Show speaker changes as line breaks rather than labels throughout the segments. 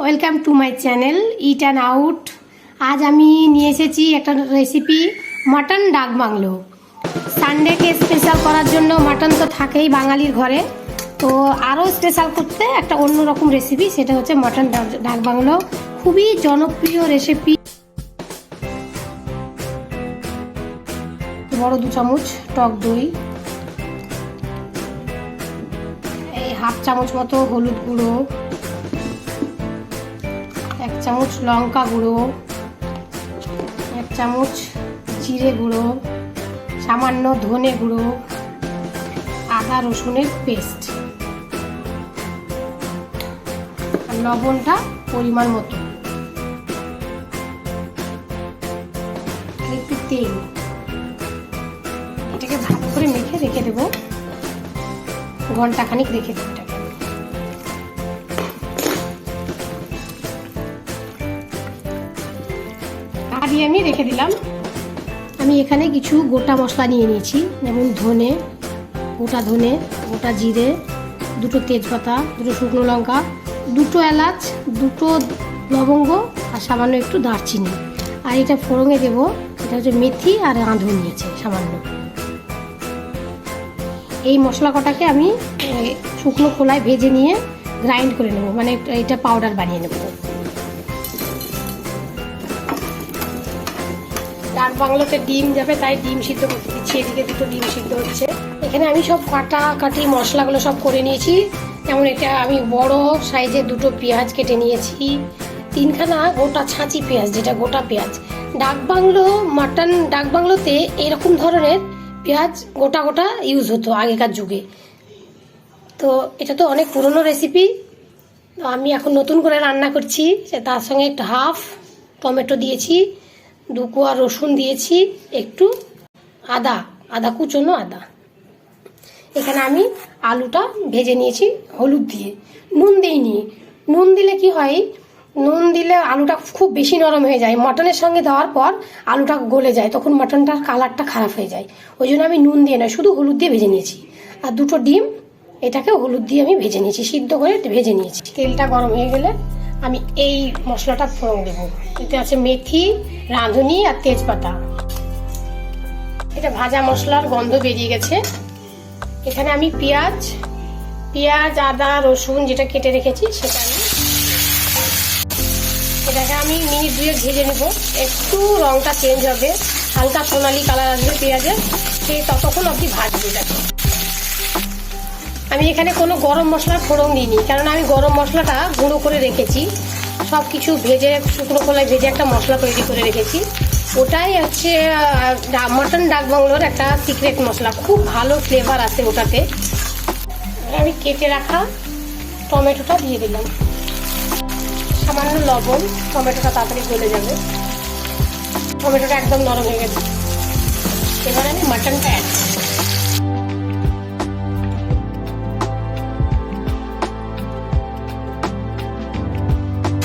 Welcome to my channel it and out. আজ আমি নিয়ে এসেছি একটা রেসিপি, মাটন ডাক বাংলো। সানডেকে স্পেশাল করার জন্য মাটন তো থাকেই বাঙালির ঘরে, তো আরও স্পেশাল করতে একটা অন্যরকম রেসিপি, সেটা হচ্ছে মাটন ডাক বাংলো। খুবই জনপ্রিয় রেসিপি। বড় 2 চামচ টক দই, এই হাফ চামচ মতো হলুদ গুঁড়ো, 1 চামচ লঙ্কা গুঁড়ো, 1 চামচ জিরে গুঁড়ো, সামান্য ধনে গুঁড়ো, আদা রসুনের পেস্ট, আর লবণটা পরিমাণ মতো, একটু তেল। এটাকে ভালো করে মেখে রেখে দেবো, ঘন্টাখানিক রেখে দেবো। দিয়ে আমি রেখে দিলাম। আমি এখানে কিছু গোটা মশলা নিয়ে নিয়েছি, যেমন ধনে, গোটা ধনে, গোটা জিরে, 2টো তেজপাতা, 2টো শুকনো লঙ্কা, 2টো এলাচ, 2টো লবঙ্গ, আর সামান্য একটু দারচিনি। আর এটা ফোড়নে দেবো, এটা হচ্ছে মেথি আর রাঁধুনি নিয়েছে সামান্য। এই মশলা কটাকে আমি শুকনো খোলায় ভেজে নিয়ে গ্রাইন্ড করে নেব, মানে এটা পাউডার বানিয়ে নেব। ডাক বাংলোতে ডিম যাবে, তাই ডিম সিদ্ধ করতে দিচ্ছি। এদিকে 2টো ডিম সিদ্ধ হচ্ছে। এখানে আমি সব কাটি মশলাগুলো সব করে নিয়েছি। যেমন এটা আমি বড় সাইজের 2টো পেঁয়াজ কেটে নিয়েছি, 3খানা গোটা ছাঁচি পেঁয়াজ, যেটা গোটা পেঁয়াজ। ডাক বাংলো, মাটন ডাক বাংলোতে এরকম ধরনের পেঁয়াজ গোটা গোটা ইউজ হতো আগেকার যুগে। তো এটা তো অনেক পুরনো রেসিপি, তো আমি এখন নতুন করে রান্না করছি। তার সঙ্গে একটা হাফ টমেটো দিয়েছি, 2 কোয়া রসুন দিয়েছি, একটু আদা কুচনো আদা। এখানে আমি আলুটা ভেজে নিয়েছি হলুদ দিয়ে, নুন দিইনি। নুন দিলে কি হয়, নুন দিলে আলুটা খুব বেশি নরম হয়ে যায়, মটনের সঙ্গে দেওয়ার পর আলুটা গলে যায়, তখন মটনটার কালারটা খারাপ হয়ে যায়। ওই জন্য আমি নুন দিয়ে নয়, শুধু হলুদ দিয়ে ভেজে নিয়েছি। আর 2টো ডিম, এটাকে হলুদ দিয়ে আমি ভেজে নিয়েছি, সিদ্ধ করে ভেজে নিয়েছি। তেলটা গরম হয়ে গেলে আমি এই মশলাটা ফোড়ন দেবো। এতে আছে মেথি, রাঁধুনি আর তেজপাতা। এটা ভাজা মশলার গন্ধ বেরিয়ে গেছে। এখানে আমি পেঁয়াজ আদা রসুন যেটা কেটে রেখেছি সেটা এটাকে আমি মিনিট 2 ভেজে নেব। একটু রংটা চেঞ্জ হবে, হালকা সোনালি কালার আসবে পেঁয়াজের, সেই ততক্ষণ অবধি ভাজবে এটাকে। আমি এখানে কোনো গরম মশলার ফোড়ন দিইনি, কারণ আমি গরম মশলাটা গুঁড়ো করে রেখেছি। সব কিছু ভেজে শুকনো খোলায় ভেজে একটা মশলা তৈরি করে রেখেছি। ওটাই হচ্ছে মাটন ডাক বাংলোর একটা সিক্রেট মশলা, খুব ভালো ফ্লেভার আসে ওটাতে। আমি কেটে রাখা টমেটোটা দিয়ে দিলাম, সামান্য লবণ, টমেটোটা তাড়াতাড়ি গলে যাবে। টমেটোটা একদম নরম হয়ে গেছে। এবার আমি মাটনটা অ্যাড করব।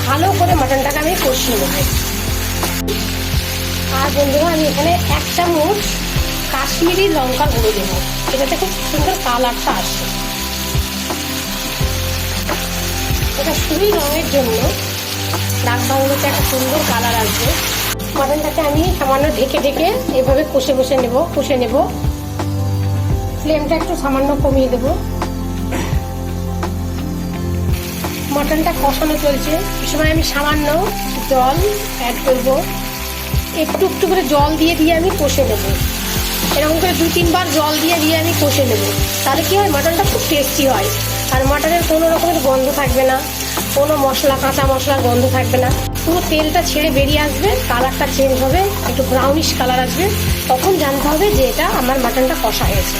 ভালো করে মাটনটাকে আমি কষিয়ে নেব। আর বন্ধুরা, আমি এখানে 1 চামচ কাশ্মীরি লঙ্কা গুঁড়ো দেবো, এটাতে খুব সুন্দর কালারটা আসে। এটা শুধুই রঙের জন্য, ডাক বাংলোতে একটা সুন্দর কালার আসবে। মাটনটাকে আমি সামান্য ঢেকে এভাবে কষে নেব। ফ্লেমটা একটু সামান্য কমিয়ে দেবো। মাটনটা কষানো চলছে, এই সময় আমি সামান্য জল অ্যাড করব। একটু করে জল দিয়ে আমি কষে নেব। এরকম করে 2-3 বার জল দিয়ে আমি কষে নেব। তাহলে কি হয়, মাটনটা খুব টেস্টি হয়। আর মাটনের কোনো রকমের গন্ধ থাকবে না, কোনো কাঁচা মশলার গন্ধ থাকবে না। পুরো তেলটা ছেড়ে বেরিয়ে আসবে, কালারটা চেঞ্জ হবে, একটু ব্রাউনিশ কালার আসবে, তখন জানতে হবে যে এটা আমার মাটনটা কষা হয়েছে।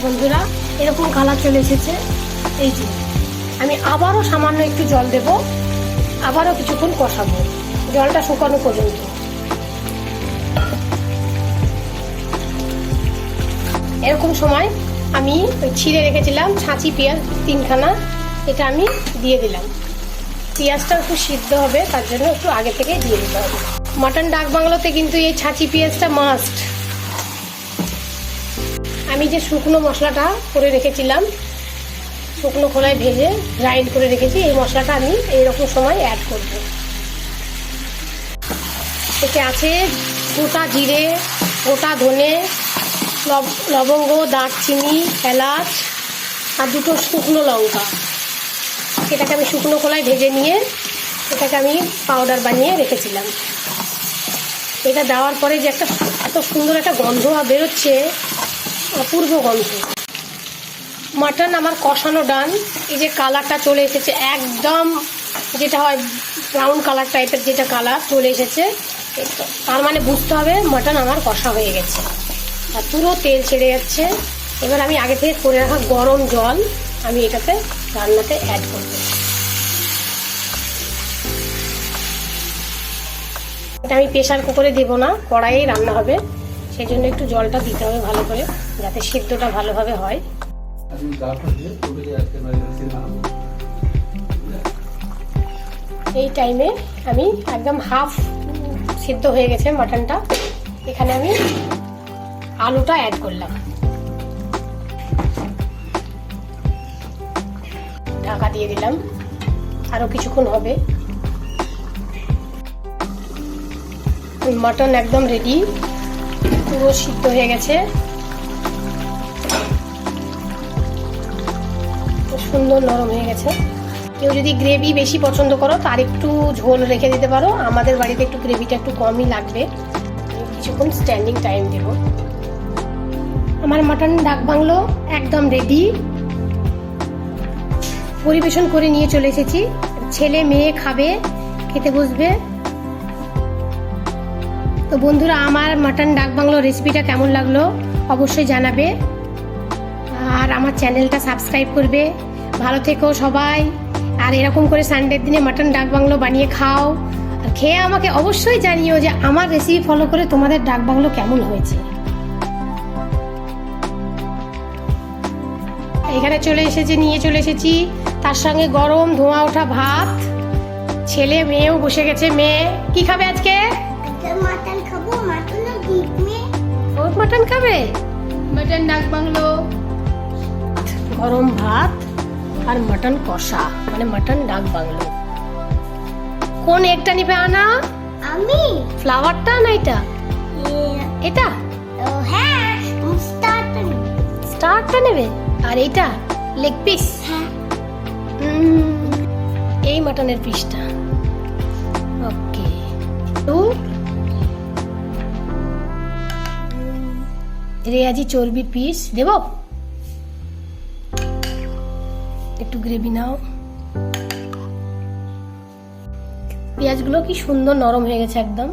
বন্ধুরা, এরকম কালার চলে এসেছে। এই যে আমি আবারও সামান্য একটু জল দেব, আবারও কিছুক্ষণ কষাবো, জলটা শুকানো পর্যন্ত। এরকম সময় আমি ছিঁড়ে রেখেছিলাম ছাঁচি পেঁয়াজ 3খানা, এটা আমি দিয়ে দিলাম। পেঁয়াজটা একটু সিদ্ধ হবে, তার জন্য একটু আগে থেকে দিয়ে দিতে হবে। মাটন ডাক বাংলোতে কিন্তু এই ছাঁচি পেঁয়াজটা মাস্ট। আমি যে শুকনো মশলাটা করে রেখেছিলাম, শুকনো খোলায় ভেজে গ্রাইন্ড করে রেখেছি, এই মশলাটা আমি এইরকম সময় অ্যাড করব। এতে আছে গোটা জিরে, গোটা ধনে, লবঙ্গ, দারচিনি, এলাচ আর দুটো শুকনো লঙ্কা। এটাকে আমি শুকনো খোলায় ভেজে নিয়ে এটাকে আমি পাউডার বানিয়ে রেখেছিলাম। এটা দেওয়ার পরে যে একটা এত সুন্দর একটা গন্ধ বেরোচ্ছে, অপূর্ব গন্ধ। মাটন আমার কষানো ডান। এই যে কালারটা চলে এসেছে, একদম যেটা হয় ব্রাউন কালার টাইপের, যেটা কালার চলে এসেছে, তার মানে বুঝতে হবে মাটন আমার কষা হয়ে গেছে আর পুরো তেল ছেড়ে যাচ্ছে। এবার আমি আগে থেকে করে রাখা গরম জল আমি এটাতে রান্নাতে অ্যাড করব। এটা আমি প্রেসার কুকারে দেবো না, কড়াইয়ে রান্না হবে, সেই জন্য একটু জলটা দিতে হবে ভালো করে, যাতে সিদ্ধটা ভালোভাবে হয়। এই টাইমে আমি একদম হাফ সিদ্ধ হয়ে গেছে মাটনটা, এখানে আমি আলুটা অ্যাড করলাম। ঢাকা দিয়ে দিলাম, আরো কিছুক্ষণ হবে। মাটন একদম রেডি, পুরো সিদ্ধ হয়ে গেছে, সুন্দর নরম হয়ে গেছে। কেউ যদি গ্রেভি বেশি পছন্দ করো তার একটু ঝোল রেখে দিতে পারো, আমাদের বাড়িতে একটু গ্রেভিটা একটু কমই লাগবে। কিছুক্ষণ স্ট্যান্ডিং টাইম দেব। আমার মাটন ডাক বাংলো একদম রেডি, পরিবেশন করে নিয়ে চলে এসেছি। ছেলে মেয়ে খাবে, খেতে বসবে। তো বন্ধুরা, আমার মাটন ডাক বাংলো রেসিপিটা কেমন লাগলো অবশ্যই জানাবে, আর আমার চ্যানেলটা সাবস্ক্রাইব করবে। ভালো থেকো সবাই, আর এরকম করে সানডের দিনে মাটন ডাক বাংলো বানিয়ে খাও, আর খেয়ে আমাকে অবশ্যই জানিও যে আমার রেসিপি ফলো করে তোমাদের ডাক বাংলো কেমন হয়েছে। এখানে নিয়ে চলে এসেছি তার সঙ্গে গরম ধোঁয়া ওঠা ভাত। ছেলে মেয়েও বসে গেছে। মেয়ে কি খাবে আজকে?
মাটন খাবো। মাটন আর ডিম দিয়ে।
ও মাটন খাবে? মাটন ডাক বাংলো, গরম ভাত আর মাটন কষা, মানে মাটন ডাক বাংলো। কোন একটা নিবে আনা?
আমি
ফ্লাওয়ারটা না এটা? এটা?
ও হ্যাঁ,
স্টারটা নেবে। আর এইটা লেগ পিস?
হ্যাঁ।
এই মাটনের পিসটা। ওকে, তো রেয়াজি চর্বির পিস দেব, একটু গ্রেভি নাও। পেঁয়াজগুলো কি সুন্দর নরম হয়ে গেছে একদম।